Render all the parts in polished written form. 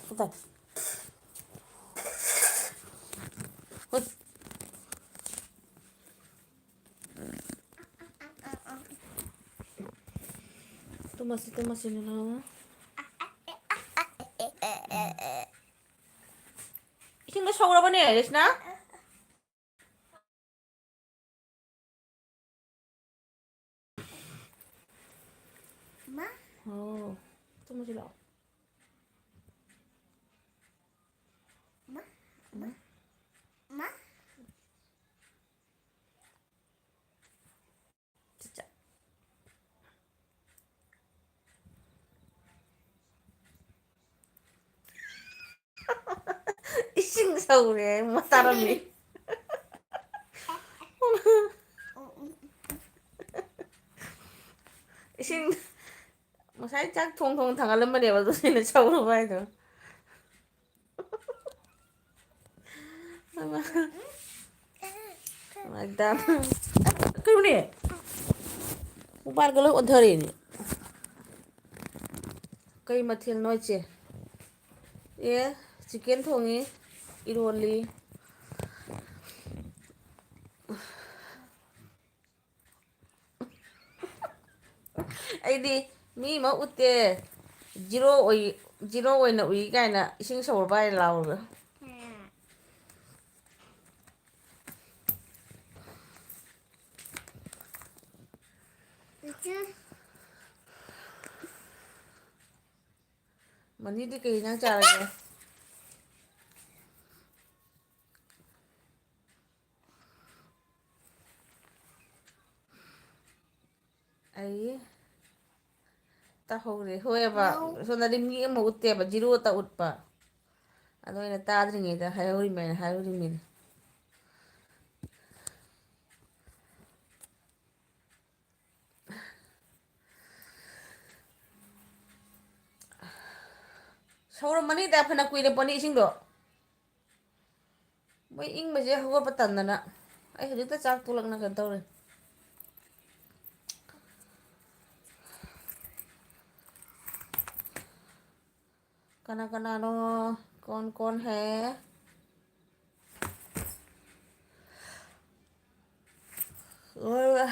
Utan. Ut. Itu masih nila. Ising lo saura ba ni Alice na? Ma? Oh. Ito mo sila. Ma? Ma? Ma? Cica. Ising saura mataram ni. Ising masay chak thong thong thangalam ba niya ba to sila saura ba ito? Magdam. Kayo ni. Ubar galo odhari ni. Kay mathil noche. Yeah, chicken thongi, iroli. Aidi mi ma utte zero oi na ui kai na ising saur bai lau rồi. Mani đi kì nhang trả lại. Ấy ta hầu re hoya ba so na dim ngi mo utte ba zero ta ut pa. Ado ina ta adri ngi ta hayori men hayori min. Saur mani ta phana kuile pani ising do. Mai ing ma je hawar patan na na. Ai hadi ta chak tulak na kan tawre. Kana kana no kon hai. Ôi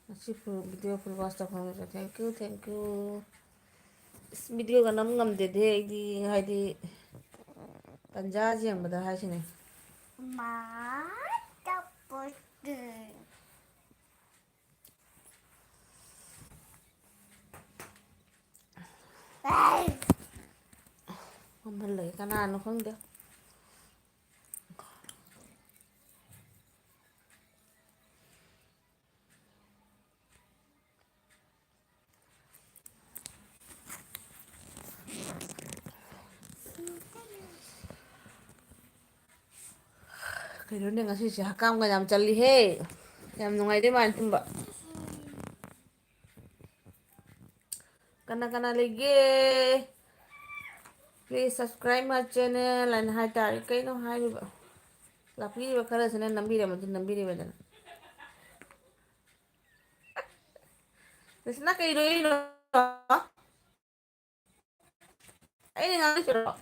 masih full video full watch ta khong sa thank you video ga nam ngam de de di hai di tanja jeng bada hai sine ma ta pot de không phải lấy cái nào nó không được cái đó nên là chỉ cam cái làm chali he làm nung ai đấy mà tumba kana lagi please subscribe my channel and hai tari kai no hai ba lapi ba kara sene nambi re ba dan Desna kai roi no ai ni ngang chiro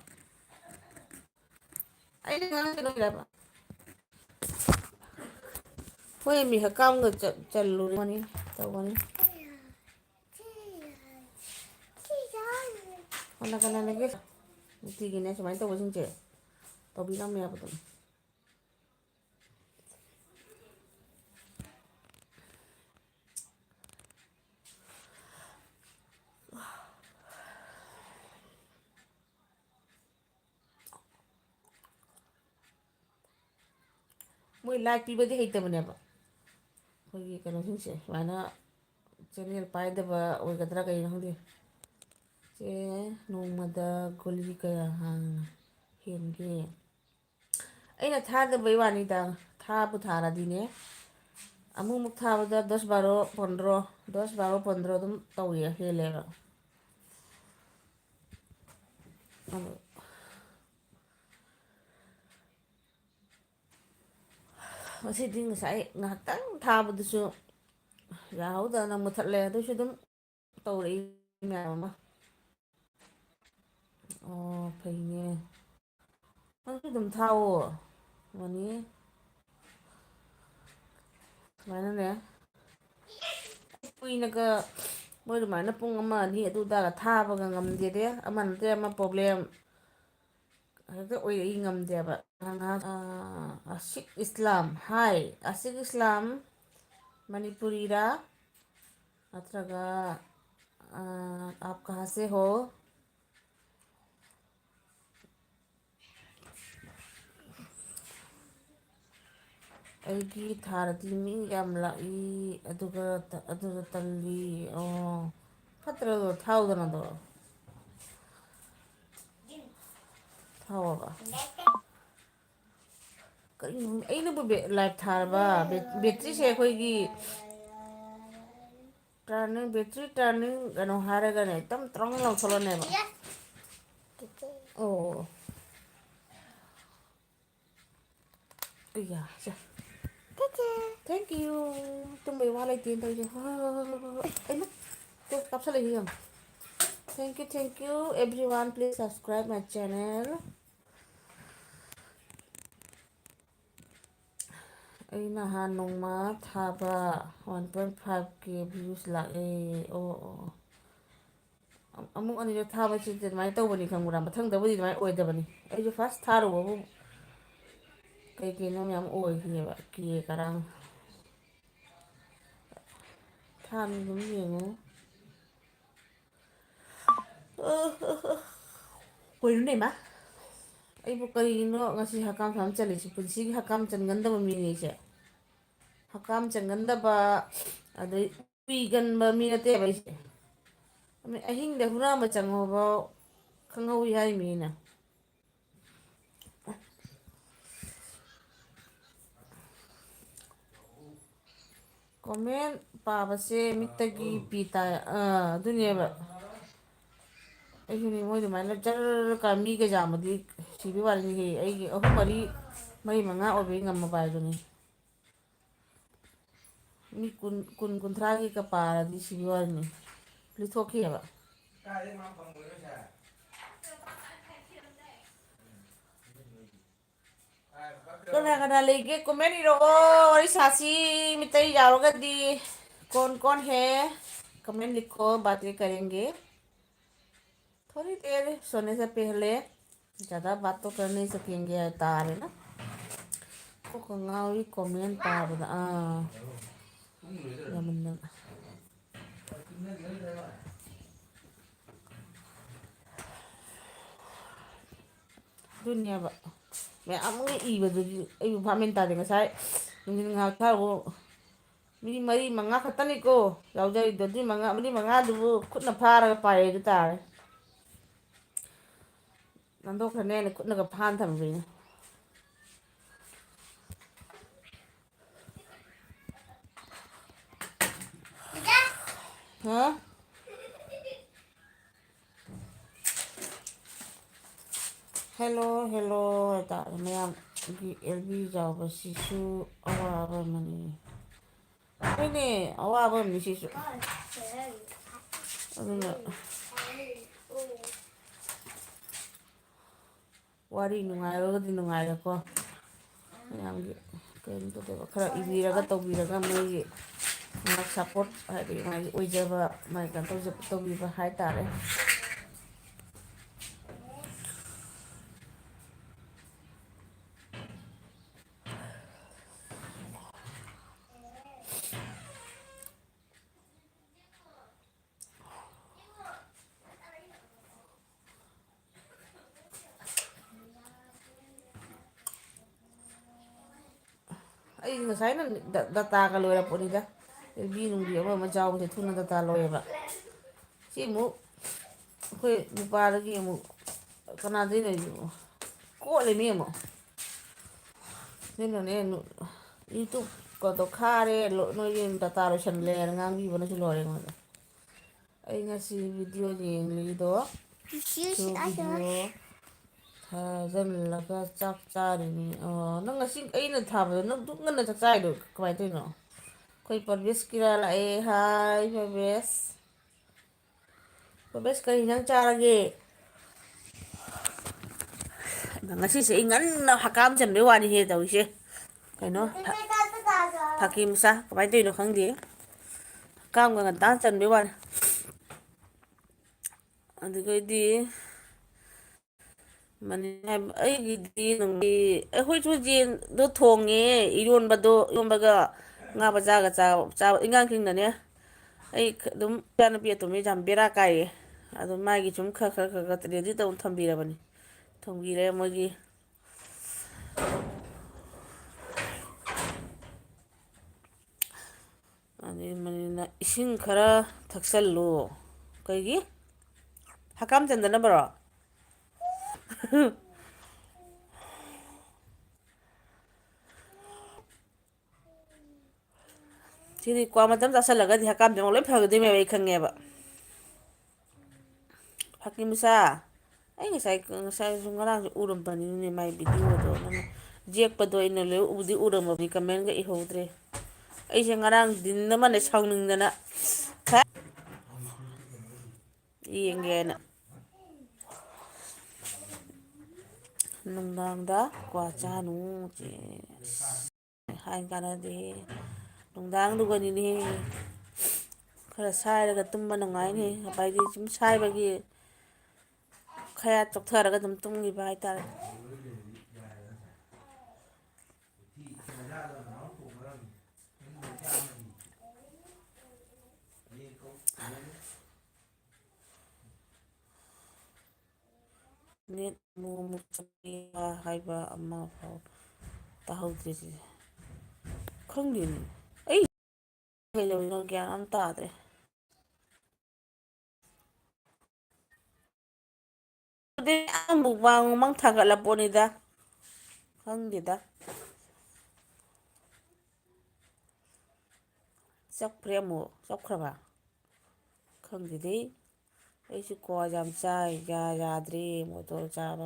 ai ni ngang chiro ba Hoy mi hakam ga chalu ni tawani kana lagi ti gine samai to wasing che to bilang me apa tuh Moi like pi ba di hate bane ba hoy kana sing che mana channel pai da ba oi gadra kai nang di che nongmada goli kaya hang henge aina thada bai wani da thabu thara dine amuk thabada 10 12 15 10 12 15 dum tawiya helega masih ding sai ngahtang thabadu su ꯌꯥꯍꯧꯗꯅ ꯃꯨꯠꯊꯠꯂꯦ ꯑꯗꯨꯁꯨ ꯑꯗꯨꯝ ꯇꯧꯔꯛꯏ ꯃꯌꯥꯝ ꯑꯃ. ꯑꯣ ꯐꯩꯅꯦ. ꯅꯪꯁꯨ ꯑꯗꯨꯝ ꯊꯥꯎꯑꯣ money ꯁꯨꯃꯥꯏꯅꯅꯦ ꯀꯨꯏꯅꯒ ꯃꯣꯏ ꯑꯗꯨꯃꯥꯏꯅ ꯄꯨꯡ ꯑꯃ ꯑꯅꯤ ꯑꯗꯨꯗꯒ ꯊꯥꯕꯒ ꯉꯝꯗꯦꯗꯦ ꯑꯃ ꯅꯠꯇ꯭ꯔꯦ ꯑꯃ ꯄ꯭ꯔꯣꯕ꯭ꯂꯦꯝ ꯍꯦꯛꯇ ꯑꯣꯏꯔꯛꯏ ꯉꯝꯗꯦꯕ. ꯑꯁꯤꯛ ꯏꯁꯂꯥꯝ ꯍꯥꯏ ꯑꯁꯤꯛ ꯏꯁꯂꯥꯝ ꯃꯅꯤꯄꯨꯔꯤꯔꯥ ꯅꯠꯇ꯭ꯔꯒ ꯑꯥꯞ ꯀꯍꯥ ꯍꯣ ꯑꯩꯒꯤ ꯊꯥꯔꯗꯤ ꯃꯤ ꯌꯥꯝ ꯂꯥꯛꯏ ꯑꯗꯨꯒ ꯇꯜꯂꯤ ꯑꯣ ꯐꯠꯇ꯭ꯔꯗꯣ ꯊꯥꯎꯗꯅꯗꯣ ꯊꯥꯎꯑꯣꯕ ꯀꯔꯤꯅꯣ ꯑꯩꯅꯕꯨ ꯂꯥꯏꯚ ꯊꯥꯔꯕ ꯕꯦꯇ꯭ꯔꯤꯁꯦ ꯑꯩꯈꯣꯏꯒꯤ ꯇꯔꯅꯤꯡ ꯕꯦꯇ꯭ꯔꯤ ꯇꯔꯅꯤꯡ ꯀꯩꯅꯣ ꯍꯥꯏꯔꯒꯅꯦ ꯇꯞ ꯇꯔꯪ ꯂꯥꯎꯊꯣꯛꯂꯛꯅꯦꯕ. ꯑꯣ ꯑꯩꯌꯥ ꯊꯦꯡꯀ꯭ꯌꯨ ꯇꯨꯝꯕꯩ ꯋꯥ ꯂꯩꯇꯦꯅ ꯇꯧꯔꯤꯁꯦ ꯑꯩꯅ ꯀꯥꯞꯁꯤꯜꯂꯛꯏꯁꯦ ꯌꯦꯡꯉꯣ. Thank you every one please subscribe my channel. ꯑꯩ ꯅꯍꯥꯟ ꯅꯣꯡꯃ ꯊꯥꯕ 1.5K ꯚ꯭ꯌꯨꯁ ꯂꯥꯛꯑꯦ. ꯑꯣ ꯑꯣ ꯑꯃꯨꯛ ꯑꯅꯤꯔꯛ ꯊꯥꯕꯁꯤꯗꯤ ꯑꯗꯨꯃꯥꯏꯅ ꯇꯧꯕꯅꯤ ꯈꯪꯕ꯭ꯔꯥ ꯃꯊꯪꯗꯕꯨꯗꯤ ꯑꯗꯨꯃꯥꯏꯅ ꯑꯣꯏꯗꯕꯅꯤ. ꯑꯩꯁꯨ ꯐꯥꯔꯁ ꯊꯥꯔꯨꯕꯕꯨ ꯀꯩꯀꯩꯅꯣ ꯃꯌꯥꯝ ꯑꯣꯏꯈꯤꯅꯦꯕ ꯀꯦ ꯀꯔꯥꯡ ꯊꯥꯅꯤ ꯑꯗꯨꯝ ꯌꯦꯡꯉꯨ. ꯀꯩꯅꯣꯅꯦ ꯏꯃꯥ ꯑꯩꯕꯨ ꯀꯔꯤꯒꯤꯅꯣ ꯉꯁꯤ ꯍꯛꯀꯥꯝ ꯁꯨꯃꯥꯏꯅ ꯆꯜꯂꯤꯁꯦ ꯄꯨꯟꯁꯤꯒꯤ ꯍꯛꯀꯥꯝ ꯆꯟꯒꯟꯗꯕ ꯃꯤꯅꯤ ꯑꯩꯁꯦ. ꯍꯛꯀꯥꯝ ꯆꯟꯒꯟꯗꯕ ꯑꯗꯩ ꯎꯏꯒꯟꯕ ꯃꯤ ꯅꯠꯇꯦꯕ ꯑꯩꯁꯦ. ꯑꯍꯤꯡꯗ ꯍꯨꯔꯥꯟꯕ ꯆꯪꯉꯐꯥꯎ ꯈꯪꯍꯧꯏ ꯍꯥꯏꯔꯤꯃꯤꯅ. ꯀꯣꯃꯦꯟ ꯄꯥꯕꯁꯦ ꯃꯤꯠꯇꯒꯤ ꯄꯤ ꯇꯥꯏ ꯑꯗꯨꯅꯦꯕ ꯑꯩꯁꯨꯅꯦ ꯃꯣꯏ ꯑꯗꯨꯃꯥꯏꯅ ꯖꯔ ꯃꯤꯒ ꯌꯥꯝꯕꯗꯤ ꯁꯤꯕꯒꯤ ꯋꯥꯔꯤꯅꯤ. ꯑꯩꯒꯤ ꯑꯍꯨꯝ ꯃꯔꯤ ꯃꯉꯥ ꯑꯣꯏꯕꯒꯤ ꯉꯝꯃꯕ ꯍꯥꯏꯗꯨꯅꯤ. ꯃꯤ ꯀꯨꯟꯊ꯭ꯔꯥꯒꯤꯒ ꯄꯥꯔꯗꯤ ꯁꯤꯕ ꯋꯥꯔꯤꯅꯤ ꯂꯤꯊꯣꯛꯈꯤꯑꯕ. ꯀꯅꯥ ꯀꯅꯥ ꯂꯩꯒꯦ ꯀꯣꯃꯦꯟ ꯏꯔꯛꯑꯣ ꯋꯥꯔꯤ ꯁꯥꯁꯤ ꯃꯤꯇꯩ ꯌꯥꯎꯔꯒꯗꯤ. ꯀꯣꯟ ꯍꯦ ꯀꯃꯦꯟ ꯂꯤꯈꯣ ꯕꯥत करेंगे. थोड़ी देर सोने से पहले ज़्यादा बात तो कर नहीं सकेंगे तारे ना. ꯀꯣꯛꯀ ꯉꯥꯎꯏ ꯀꯣꯃꯦꯟ ꯄꯥꯕꯗ ꯌꯥꯝꯃꯟꯗꯅ ꯑꯗꯨꯅꯦꯕ ꯃꯌꯥꯝ ꯑꯃ ꯏꯕꯗꯨꯗꯤ ꯑꯩꯕꯨ ꯚꯥꯞ ꯃꯦꯟ ꯇꯥꯗꯦ. ꯉꯁꯥꯏ ꯅꯨꯡꯊꯤꯟ ꯉꯥꯏꯍꯥꯛ ꯊꯥꯔꯨꯕꯨ ꯃꯤ ꯃꯔꯤ ꯃꯉꯥ ꯈꯛꯇꯅꯤꯀꯣ ꯌꯥꯎꯖꯔꯤꯗꯣ. ꯑꯗꯨꯏ ꯃꯔꯤ ꯃꯉꯥꯗꯨꯕꯨ ꯈꯨꯠꯅ ꯐꯥꯔꯒ ꯄꯥꯏꯔꯦ ꯑꯗꯨ ꯇꯥꯔꯦ. ꯅꯟꯗꯣꯛꯈ꯭ꯔꯅꯦꯅ ꯈꯨꯠꯅꯒ ꯐꯥꯅ ꯊꯝꯃꯤꯕ ꯑꯩꯅ. ꯍꯥ ꯍꯦꯜꯂꯣ ꯍꯦꯜꯂꯣ ꯍꯥꯏꯇꯥꯔꯦ ꯃꯌꯥꯝꯒꯤ ꯑꯦꯜꯕꯤ ꯌꯥꯎꯕꯁꯤꯁꯨ ꯑꯋꯥꯕ ꯑꯃꯅꯤ. ꯍꯣꯏꯅꯦ ꯑꯋꯥꯕ ꯑꯃꯅꯤ ꯁꯤꯁꯨ. ꯑꯗꯨꯅ ꯋꯥꯔꯤ ꯅꯨꯡꯉꯥꯏꯔꯒꯗꯤ ꯅꯨꯡꯉꯥꯏꯔꯦꯀꯣ ꯃꯌꯥꯝꯒꯤ ꯀꯩꯅꯣ ꯇꯧꯗꯕ ꯈꯔ ꯏꯕꯤꯔꯒ ꯇꯧꯕꯤꯔꯒ ꯃꯣꯏꯒꯤ ꯉꯥꯏꯍꯥꯛ ꯁꯞꯄꯣꯔꯠ ꯍꯥꯏꯗꯤ ꯃꯥꯒꯤ ꯑꯣꯏꯖꯕ ꯃꯥꯒꯤ ꯀꯩꯅꯣ ꯇꯧꯕꯤꯕ ꯍꯥꯏꯇꯥꯔꯦ. ꯑꯩ ꯉꯁꯥꯏꯅ ꯗꯇꯥꯒ ꯂꯣꯏꯔꯛꯄꯅꯤꯗ. ꯑꯦꯜꯕꯤ ꯅꯨꯡꯕꯤ ꯑꯃ ꯌꯥꯎꯕꯁꯦ ꯊꯨꯅ ꯗꯇꯥ ꯂꯣꯏꯌꯦꯕ. ꯁꯤ ꯑꯃꯨꯛ ꯑꯩꯈꯣꯏ ꯅꯨꯄꯥꯗꯒꯤ ꯑꯃꯨꯛ ꯀꯅꯥꯗꯩꯅꯣ ꯀꯣꯠꯂꯤꯃꯤ ꯑꯃꯨꯛ. ꯑꯗꯨꯅꯅꯦ ꯌꯨꯇꯨꯞꯀꯗꯣ ꯈꯥꯔꯦ ꯅꯣꯏꯒꯤ ꯗꯇꯥ ꯂꯣꯏꯁꯟꯂꯦꯅ ꯉꯥꯡꯕꯤꯕꯅꯁꯨ ꯂꯣꯏꯔꯦ ꯑꯩꯉꯣꯟꯗ. ꯑꯩ ꯉꯁꯤ ꯚꯤꯗꯤꯑꯣ ꯌꯦꯡꯂꯤꯗꯣ ꯚꯤꯗꯤꯑꯣ ꯊꯥꯖꯤꯜꯂꯒ ꯆꯥꯛ ꯆꯥꯔꯤꯅꯤ. ꯑꯣ ꯅꯪ ꯉꯁꯤ ꯑꯩꯅ ꯊꯥꯕꯗꯣ ꯅꯪ ꯗꯨꯛ ꯉꯟꯅ ꯆꯥꯛ ꯆꯥꯏꯗꯣ ꯀꯃꯥꯏꯅ ꯇꯧꯔꯤꯅꯣ. ꯑꯩꯈꯣꯏ ꯄꯔꯚꯦꯁꯀꯤꯔꯥ ꯂꯥꯛꯑꯦ ꯍꯥꯏ ꯄꯔꯚꯦꯁ. ꯄꯔꯚꯦꯁ ꯀꯔꯤ ꯏꯟꯖꯥꯡ ꯆꯥꯔꯒꯦ? ꯉꯁꯤꯁꯦ ꯑꯩ ꯉꯟꯅ ꯍꯀꯥꯝ ꯆꯟꯕꯩ ꯋꯥꯅꯤꯍꯦ ꯇꯧꯔꯤꯁꯦ. ꯀꯩꯅꯣ ꯐꯥꯀꯤ ꯃꯆꯥ ꯀꯃꯥꯏꯅ ꯇꯧꯔꯤꯅꯣ ꯈꯪꯗꯦ. ꯍꯀꯥꯝꯒ ꯉꯟꯇꯥ ꯆꯟꯕꯩ ꯋꯥꯅꯤ. ꯑꯗꯨꯒꯩꯗꯤ ꯑꯩꯒꯤꯗꯤ ꯑꯩꯈꯣꯏꯁꯨ ꯌꯦꯟꯗꯣ ꯊꯣꯡꯉꯦ ꯏꯔꯣꯟꯕꯒ ꯉꯥ ꯃꯆꯥꯒ ꯆꯥꯕ ꯏꯟꯉꯥꯡꯁꯤꯡꯅꯅꯦ. ꯑꯩ ꯑꯗꯨꯝ ꯏꯆꯥꯅꯨꯄꯤ ꯑꯇꯣꯝꯕꯤꯁꯦ ꯌꯥꯝ ꯕꯦꯔꯥ ꯀꯥꯏꯌꯦ. ꯑꯗꯣ ꯃꯥꯒꯤ ꯁꯨꯝ ꯈꯔ ꯔꯦꯗꯤ ꯇꯧꯅ ꯊꯝꯕꯤꯔꯕꯅꯤ. ꯊꯣꯡꯕꯤꯔꯦ ꯃꯣꯏꯒꯤ. ꯑꯗꯩ ꯃꯅꯤꯅ ꯏꯁꯤꯡ ꯈꯔ ꯊꯛꯆꯜꯂꯨ. ꯀꯩꯒꯤ? ꯍꯀꯥꯝ ꯆꯟꯗꯅꯕꯔꯣ? ꯁꯤꯗꯤ ꯀ꯭ꯋꯥ ꯃꯇꯝ ꯆꯥꯁꯤꯜꯂꯒꯗꯤ ꯍꯛꯀꯥꯝꯖꯦ ꯂꯣꯏ ꯐꯒꯗꯣꯏꯅꯦꯕ ꯑꯩ ꯈꯪꯉꯦꯕ. ꯐꯀꯤ ꯃꯆꯥ ꯑꯩ ꯉꯁꯥꯏꯁꯨ ꯉꯔꯥꯡꯁꯨ ꯎꯔꯝꯕꯅꯤꯅꯦ ꯃꯥꯏ ꯚꯤꯗꯤꯑꯣꯗꯣ ꯅꯪ ꯌꯦꯛꯄꯗꯣ ꯑꯩꯅ ꯂꯣꯏ ꯎꯗꯤ ꯎꯔꯝꯃꯕꯅꯤ ꯀꯃꯦꯟꯒ ꯏꯍꯧꯗ꯭ꯔꯦ. ꯑꯩꯁꯦ ꯉꯔꯥꯡ ꯗꯤꯟ ꯑꯃꯅꯦ ꯁꯥꯎꯅꯤꯡꯗꯅ ꯌꯦꯡꯒꯦꯅ. ꯅꯨꯡꯗꯥꯡꯗ ꯀ꯭ꯋꯥ ꯆꯥꯅꯨ ꯍꯥꯏ ꯀꯥꯟꯅꯗꯦ. ꯅꯨꯡꯗꯥꯡꯗꯨꯒꯅꯤꯅꯦ ꯈꯔ ꯁꯥꯏꯔꯒ ꯇꯨꯝꯕ ꯅꯨꯡꯉꯥꯏꯅꯤ. ꯍꯥꯏꯗꯤ ꯁꯨꯝ ꯁꯥꯏꯕꯒꯤ ꯈꯌꯥꯠ ꯆꯣꯛꯊꯔꯒ ꯑꯗꯨꯝ ꯇꯨꯝꯈꯤꯕ ꯍꯥꯏꯇꯥꯔꯦ. ꯅꯦꯠ ꯑꯃꯨꯛ ꯆꯞꯄꯦ ꯍꯥꯏꯕ ꯑꯃ ꯐꯥꯎ ꯇꯥꯍꯧꯗ꯭ꯔꯤ ꯁꯤꯁꯦ ꯈꯪꯗꯦꯅꯦ ꯑꯩ ꯀꯩꯗꯧꯔꯤꯅꯣ ꯒ꯭ꯌꯥꯟ ꯑꯃ ꯇꯥꯗ꯭ꯔꯦ. ꯑꯗꯨꯗꯤ ꯃꯨꯛꯕꯥꯡ ꯊꯥꯒꯠꯂꯄꯣꯠꯅꯤꯗ ꯈꯪꯗꯦꯗ. ꯆꯞꯈ꯭ꯔꯦ ꯑꯃꯨꯛ ꯆꯞꯈ꯭ꯔꯕ ꯈꯪꯗꯦꯗꯤ. ꯑꯩꯁꯨ ꯀ꯭ꯋꯥ ꯌꯥꯝ ꯆꯥꯏ ꯌꯥꯗ꯭ꯔꯦ ꯃꯣꯇꯣꯔ ꯆꯥꯕ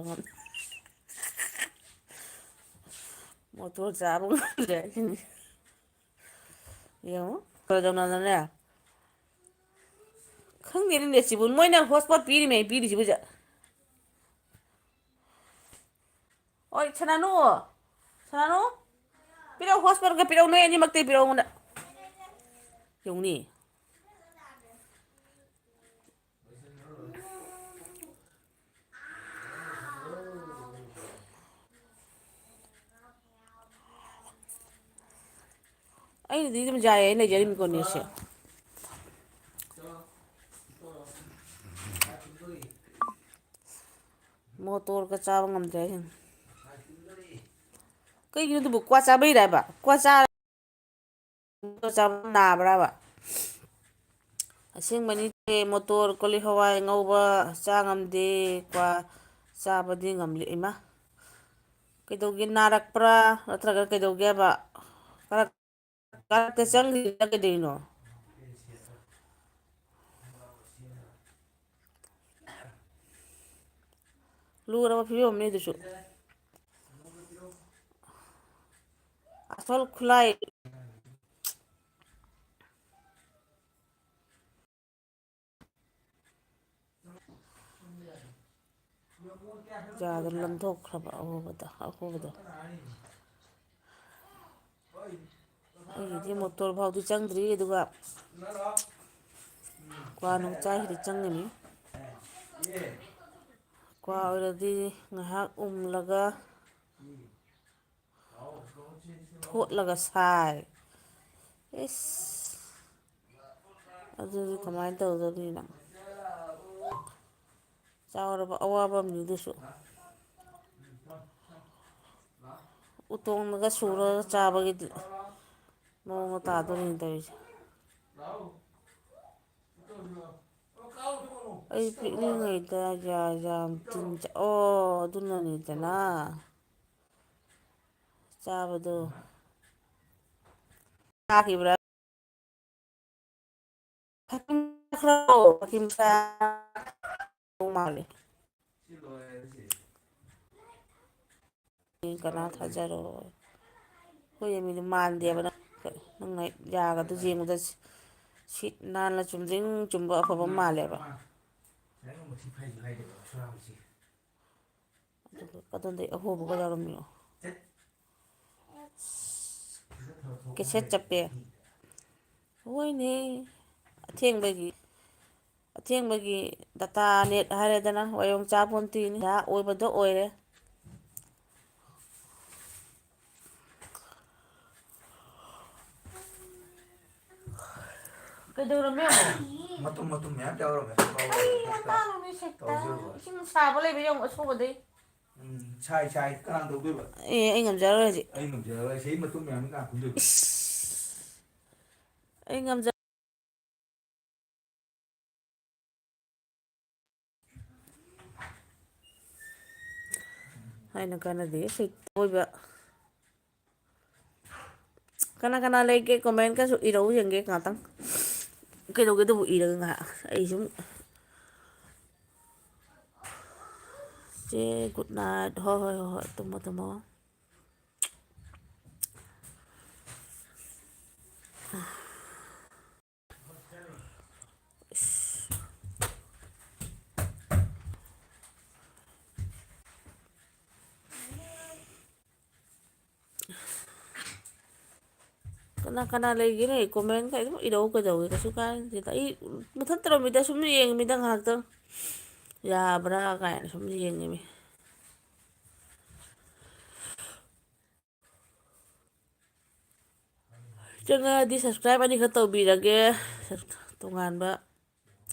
ꯃꯣꯇꯣꯔ ꯆꯥꯕ ꯉꯝꯗ꯭ꯔꯦ ꯍꯥꯏꯁꯤꯅꯤ. ꯌꯦꯡꯉꯨ ꯀꯩꯗꯧꯅꯗꯅꯦ ꯈꯪꯗꯦꯅꯦ ꯅꯦꯠꯁꯤꯕꯨ ꯃꯣꯏꯅ ꯍꯣꯠꯁꯄꯣꯠ ꯄꯤꯔꯤꯃꯦ ꯄꯤꯔꯤꯁꯤꯕꯨ ꯍꯣꯏ ꯁꯅꯥꯅꯨ ꯁꯅꯥꯅꯨ ꯄꯤꯔꯛꯎ ꯍꯣꯁꯄꯣꯠꯀ ꯄꯤꯔꯛꯎ ꯅꯣꯏ ꯑꯅꯤꯃꯛꯇꯩ ꯄꯤꯔꯛꯎ ꯑꯩꯉꯣꯟꯗ. ꯌꯦꯡꯉꯨꯅꯦ ꯑꯩꯅꯗꯤ ꯑꯗꯨꯝ ꯌꯥꯏꯌꯦ ꯑꯩꯅ ꯂꯩꯖꯔꯤꯝꯃꯤꯀꯣ ꯅꯦꯠꯁꯦ. ꯃꯣꯇꯣꯔꯒ ꯆꯥꯕ ꯉꯝꯗ꯭ꯔꯦ ꯍꯥꯏꯁꯤꯅꯤ. ꯀꯩꯒꯤꯅꯣ ꯑꯗꯨꯕꯨ ꯀ꯭ꯋꯥ ꯆꯥꯕꯩꯔꯕ ꯆꯥꯕ ꯅꯥꯕ꯭ꯔꯕ? ꯑꯁꯦꯡꯕꯅꯤ ꯃꯣꯇꯣꯔ ꯀꯣꯂꯤ ꯍꯋꯥꯏ ꯉꯧꯕ ꯆꯥ ꯉꯝꯗꯦ ꯀ꯭ꯋꯥ ꯆꯥꯕꯗꯤ ꯉꯝꯂꯤ. ꯏꯃꯥ ꯀꯩꯗꯧꯒꯦ ꯅꯥꯔꯛꯄ꯭ꯔꯥ ꯅꯠꯇ꯭ꯔꯒ ꯀꯩꯗꯧꯒꯦꯕ? ꯀꯔꯛꯇ ꯆꯪꯈ꯭ꯔꯤꯔ ꯀꯩꯗꯧꯔꯤꯅꯣ? ꯂꯨꯔꯕ ꯐꯤꯕꯝ ꯑꯃꯅꯤ ꯑꯗꯨꯁꯨ. ꯑꯁꯣꯜ ꯈꯨꯠꯂꯥꯏ ꯌꯥꯗ ꯂꯪꯊꯣꯛꯈ꯭ꯔꯕ ꯑꯍꯣꯕꯗꯣ. ꯑꯩꯒꯤꯗꯤ ꯃꯣꯇꯣꯔ ꯐꯥꯎꯗꯤ ꯆꯪꯗ꯭ꯔꯤ ꯑꯗꯨꯒ ꯀ꯭ꯋꯥ ꯅꯨꯡ ꯆꯥꯏꯁꯤꯗꯤ ꯆꯪꯒꯅꯤ. ꯀ꯭ꯋꯥ ꯑꯣꯏꯔꯗꯤ ꯉꯥꯏꯍꯥꯛ ꯎꯝꯂꯒ ꯊꯣꯠꯂꯒ ꯁꯥꯏ. ꯏꯁ ꯑꯗꯨꯗꯤ ꯀꯃꯥꯏꯅ ꯇꯧꯗꯧꯔꯤꯅꯣ? ꯆꯥꯎꯔꯕ ꯑꯋꯥꯕ ꯑꯃꯅꯤ ꯑꯗꯨꯁꯨ. ꯎꯇꯣꯡꯅꯒ ꯁꯨꯔꯒ ꯆꯥꯕꯒꯤꯗꯤ ꯃꯑꯣꯡꯒ ꯇꯥꯗꯣꯔꯤꯅꯤ ꯇꯧꯔꯤꯁꯦ. ꯑꯩ ꯄꯤꯛꯂꯤꯉꯩꯗ ꯌꯥꯝ ꯑꯗꯨꯅꯅꯤꯗꯅ ꯆꯥꯕꯗꯣ ꯆꯥꯈꯤꯕ꯭ꯔꯥ? ꯃꯥꯜꯂꯦ ꯀꯅꯥ ꯊꯥꯖꯔꯣꯏ ꯑꯩꯈꯣꯏ ꯃꯤꯗꯨ ꯃꯥꯟꯗꯦꯕ ꯅꯪ ꯅꯪꯅ ꯌꯥꯒꯗꯣ ꯌꯦꯡꯕꯗ ꯁꯤꯠ ꯅꯥꯟꯅ ꯆꯨꯝꯗ꯭ꯔꯤꯡ ꯆꯨꯝꯕ ꯑꯐꯕ ꯃꯥꯜꯂꯦꯕ ꯑꯗꯨꯒ ꯑꯗꯣꯝꯗꯩ ꯑꯍꯣꯕꯒ ꯌꯥꯎꯔꯝꯃꯤꯉꯣ ꯀꯦꯁꯦꯠ ꯆꯞꯄꯦ ꯍꯣꯏꯅꯦ ꯑꯊꯦꯡꯕꯒꯤ ꯑꯊꯦꯡꯕꯒꯤ ꯗꯇꯥ ꯅꯦꯠ ꯍꯥꯏꯔꯦꯗꯅ ꯋꯥꯌꯣꯡ ꯆꯥꯄꯣꯟꯇꯤꯅꯤ ꯑꯣꯏꯕꯗꯣ ꯑꯣꯏꯔꯦ ꯀꯩꯗꯧꯔꯝꯃꯦ ꯃꯇꯨꯝ ꯃꯇꯨꯝ ꯃꯌꯥꯝ ꯌꯥꯎꯔꯝꯃꯦ ꯏꯁꯤꯡ ꯁꯥꯕ ꯂꯩꯕ ꯌꯦꯡꯉꯨ ꯑꯁꯨꯕꯗꯩ ꯁꯥꯏ ꯁꯥꯏ ꯀꯅꯥꯅ ꯇꯧꯗꯣꯏꯕ ꯑꯩ ꯉꯝꯖꯔꯔꯣꯏ ꯍꯧꯖꯤꯛ ꯑꯩ ꯉꯝꯖꯔꯔꯣꯏ ꯁꯤ ꯃꯇꯨꯡ ꯃꯌꯥꯝꯅ ꯀꯅꯥ ꯈꯨꯟꯗꯣꯏꯕ ꯑꯩ ꯉꯝꯖ ꯍꯥꯏꯅ ꯀꯥꯟꯅꯗꯦ ꯑꯣꯏꯕ ꯀꯅꯥ ꯀꯅꯥ ꯂꯩꯒꯦ ꯀꯣꯃꯦꯟꯀꯁꯨ ꯏꯔꯧ ꯌꯦꯡꯒꯦ ꯉꯍꯥꯛꯇꯪ ꯀꯩꯗꯧꯒꯦ ꯑꯗꯨꯕꯨ ꯏꯔꯒ ꯉꯥꯏꯍꯥꯛ ꯑꯩ ꯁꯨꯝ ꯆꯦ ꯒꯨꯗ ꯅꯥꯏꯠ ꯍꯣꯏ ꯍꯣꯏ ꯍꯣꯏ ꯍꯣꯏ ꯇꯨꯝꯃꯣ ꯇꯨꯝꯃꯣ ꯀꯅꯥ ꯀꯅꯥ ꯂꯩꯒꯦꯅꯦ ꯀꯣꯃꯦꯟꯒ ꯑꯗꯨꯝ ꯏꯔꯧ ꯀꯩꯗꯧꯒꯦ ꯀꯩꯁꯨ ꯀꯥꯏꯗꯦꯗ ꯑꯩ ꯃꯨꯊꯠ ꯇꯧꯔꯝꯃꯤꯗ ꯁꯨꯝ ꯌꯦꯡꯉꯃꯤꯗ ꯉꯥꯏꯍꯥꯛꯇꯪ ꯌꯥꯕ꯭ꯔꯥ ꯀꯥꯏꯅ ꯁꯨꯝ ꯌꯦꯡꯉꯤꯃꯤ ꯆꯪꯉꯛꯑꯗꯤ ꯁꯞꯁꯀ꯭ꯔꯥꯏꯞ ꯑꯅꯤꯈꯛ ꯇꯧꯕꯤꯔꯒꯦ ꯇꯣꯉꯥꯟꯕ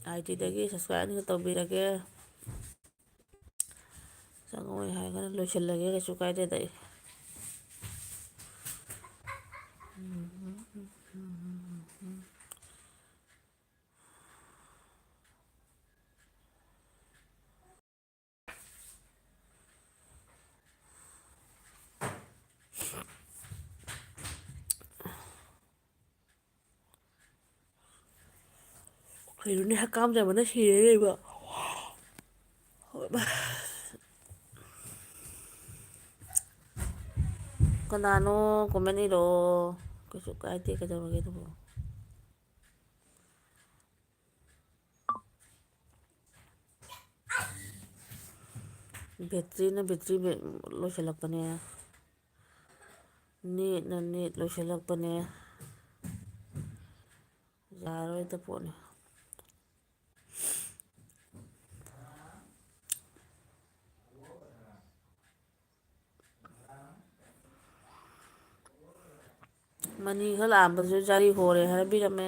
ꯑꯥꯏ ꯗꯤꯗꯒꯤ ꯁꯞꯁꯀ꯭ꯔꯥꯏꯞ ꯑꯅꯤꯈꯛ ꯇꯧꯕꯤꯔꯒꯦ ꯆꯪꯉꯛꯑꯣꯏ ꯍꯥꯏꯔꯒꯅ ꯂꯣꯏꯁꯤꯜꯂꯒꯦ ꯀꯩꯁꯨ ꯀꯥꯏꯗꯦꯗ ꯑꯩ ꯀꯩꯅꯣꯅꯦ ꯍꯛꯀꯥꯝ ꯆꯟꯕꯅ ꯁꯤꯔꯦ ꯂꯩꯕ ꯀꯅꯥꯅꯣ ꯀꯣꯃꯦꯟ ꯏꯔꯛꯑꯣ ꯀꯩꯁꯨ ꯀꯥꯏꯗꯦ ꯀꯩꯗꯧꯔꯒꯦ ꯑꯗꯨꯕꯨ ꯕꯦꯇ꯭ꯔꯤꯅ ꯕꯦꯇ꯭ꯔꯤ ꯂꯣꯏꯁꯤꯜꯂꯛꯄꯅꯦ ꯅꯦꯠꯅ ꯅꯦꯠ ꯂꯣꯏꯁꯤꯜꯂꯛꯄꯅꯦ ꯌꯥꯔꯣꯏꯗ ꯄꯣꯠꯅꯤ ꯃꯅꯤ ꯈꯔ ꯂꯥꯛꯑꯝꯕꯁꯨ ꯖꯥꯔꯤ ꯍꯣꯔꯦ ꯍꯥꯏꯕꯤꯔꯝꯃꯦ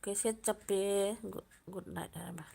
ꯀꯦꯁꯦꯠ ꯆꯞꯄꯦ ꯒꯨꯗ ꯅꯥꯏꯠ ꯍꯥꯏꯔꯝꯃꯦ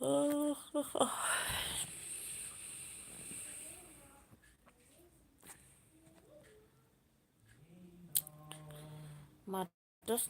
Matos na